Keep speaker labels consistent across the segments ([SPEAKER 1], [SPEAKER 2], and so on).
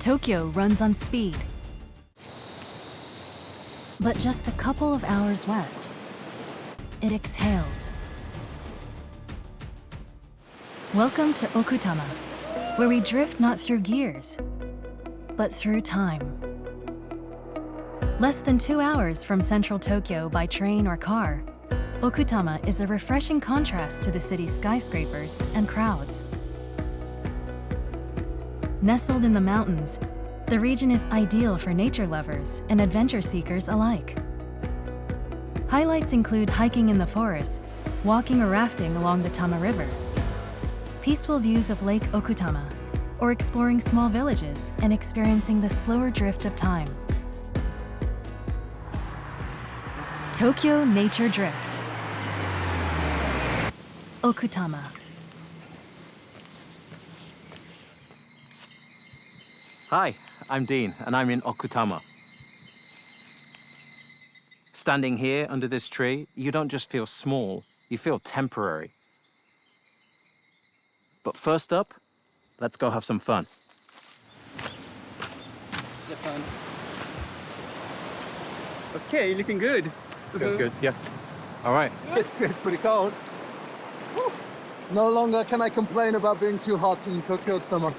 [SPEAKER 1] Tokyo runs on speed. But just a couple of hours west, it exhales. Welcome to Okutama, where we drift not through gears, but through time. Less than 2 hours from central Tokyo by train or car, Okutama is a refreshing contrast to the city's skyscrapers and crowds. Nestled in the mountains, the region is ideal for nature lovers and adventure seekers alike. Highlights include hiking in the forest, walking or rafting along the Tama River, peaceful views of Lake Okutama, or exploring small villages and experiencing the slower drift of time. Tokyo Nature Drift. Okutama.
[SPEAKER 2] Hi, I'm Dean, and I'm in Okutama. Standing here under this tree, you don't just feel small, you feel temporary. But first up, let's go have some fun.
[SPEAKER 3] Okay, looking good.
[SPEAKER 2] Good, yeah. All right.
[SPEAKER 4] It's good, pretty cold. Whew. No longer can I complain about being too hot in Tokyo's summer.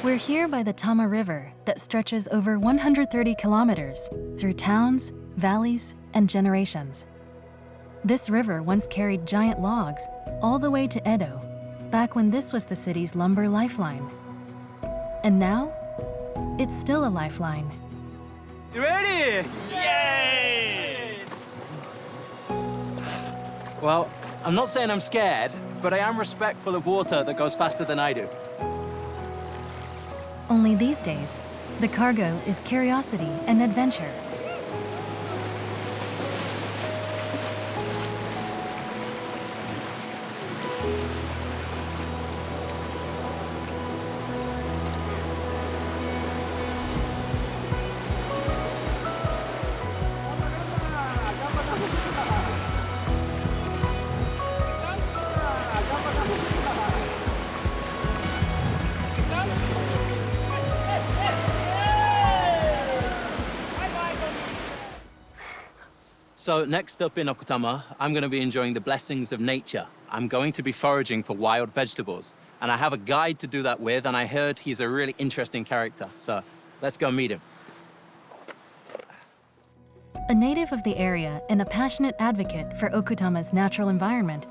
[SPEAKER 1] We're here by the Tama River that stretches over 130 kilometers through towns, valleys, and generations. This river once carried giant logs all the way to Edo, back when this was the city's lumber lifeline. And now, it's still a lifeline.
[SPEAKER 3] You ready? Yay!
[SPEAKER 2] Well, I'm not saying I'm scared, but I am respectful of water that goes faster than I do.
[SPEAKER 1] Only these days, the cargo is curiosity and adventure.
[SPEAKER 2] So next up in Okutama, I'm going to be enjoying the blessings of nature. I'm going to be foraging for wild vegetables, and I have a guide to do that with, and I heard he's a really interesting character. So let's go meet him.
[SPEAKER 1] A native of the area and a passionate advocate for Okutama's natural environment,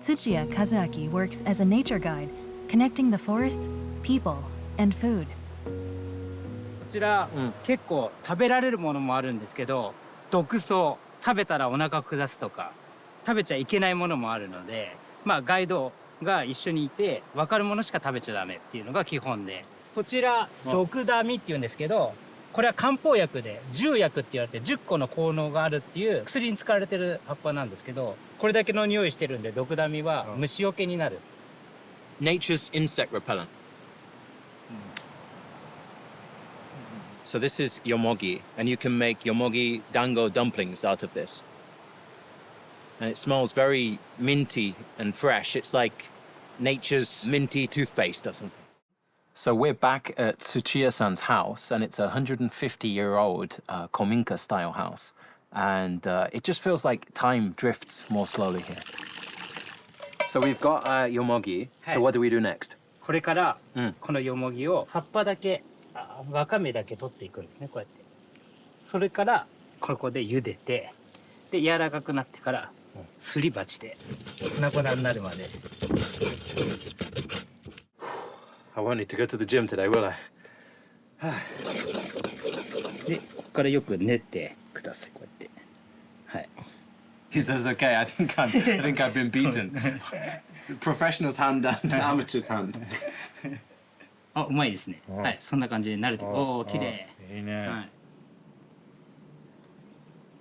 [SPEAKER 1] Tsuchiya Kazuaki works as a nature guide, connecting the forests, people, and food.
[SPEAKER 3] こちら、結構食べられるものもあるんですけど、毒草、食べたらお腹下すとか、食べちゃいけないものもあるので、ガイドが一緒にいて、分かるものしか食べちゃダメっていうのが基本で、こちら毒ダミっていうんですけど、これは漢方薬で10薬って言われて10個の効能があるっていう薬に使われてる葉っぱなんですけど、これだけの匂いしてるんで毒ダミは虫除けになる。
[SPEAKER 2] Nature's insect repellent. So this is yomogi, and you can make yomogi dango dumplings out of this. And it smells very minty and fresh. It's like nature's minty toothpaste or something. So we're back at Tsuchiya-san's house, and it's a 150-year-old kominka-style house. And it just feels like time drifts more slowly here. So we've got yomogi. So what do we do next?
[SPEAKER 3] これからこのヨモギを葉っぱだけわかめだけ取っていくんですね、こうやって。それからここで茹でて、で柔らかくなってからすり鉢で粉々になるまで。
[SPEAKER 2] I won't need to go to the gym today, will I?
[SPEAKER 3] でここからよく練ってください、こうやって。はい。
[SPEAKER 2] He says, "Okay, I think I've been beaten." Professional's hand and amateur's hand.
[SPEAKER 3] あ、うまいですね。はい、そんな感じに慣れて、おお、綺麗。
[SPEAKER 2] いいね。
[SPEAKER 3] はい。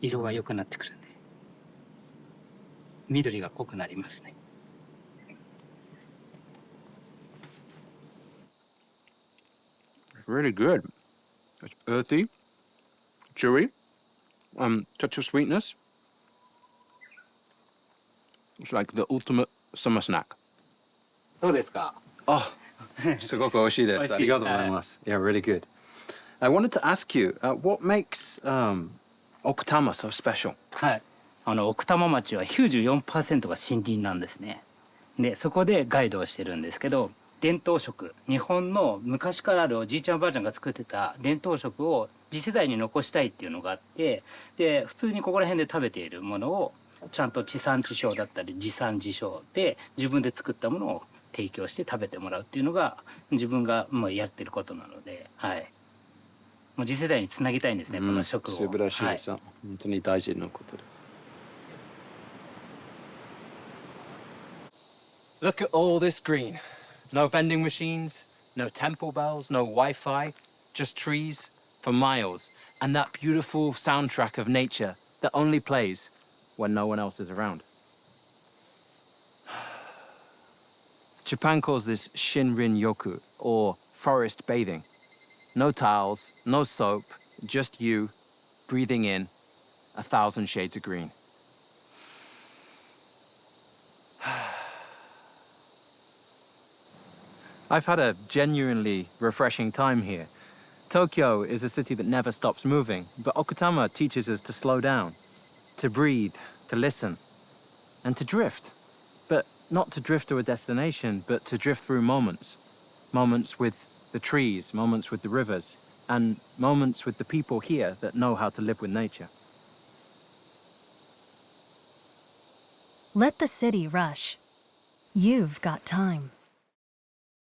[SPEAKER 3] 色が良くなってくるんで、緑が濃くなりますね。
[SPEAKER 2] Really good. It's earthy, chewy, touch of sweetness. It's like the ultimate summer snack.
[SPEAKER 3] どうですか？
[SPEAKER 2] あ、
[SPEAKER 5] すごく美味しいです。ありがとうございます。Yeah, really good. I wanted to ask you, what makes Okutama so special?
[SPEAKER 3] はい。奥多摩町は94%が森林なんですね。で、そこでガイドをしてるんですけど、伝統食、日本の昔からあるおじいちゃんおばあちゃんが作ってた伝統食を次世代に残したいっていうのがあって、で、普通にここら辺で食べているものをちゃんと地産地消だったり地産地消で自分で作ったものを提供して食べてもらうっていうのが自分がもうやってることなので、はい。もう次世代につなぎたいんですね、この食を。
[SPEAKER 5] 素晴らしいです。本当に大事なことです。
[SPEAKER 2] Look at all this green. No vending machines, no temple bells, no Wi-Fi, just trees for miles, and that beautiful soundtrack of nature that only plays when no one else is around. Japan calls this Shinrin Yoku, or forest bathing. No towels, no soap, just you breathing in 1,000 shades of green. I've had a genuinely refreshing time here. Tokyo is a city that never stops moving, but Okutama teaches us to slow down, to breathe, to listen, and to drift. But not to drift to a destination, but to drift through moments. Moments with the trees, moments with the rivers, and moments with the people here that know how to live with nature.
[SPEAKER 1] Let the city rush. You've got time.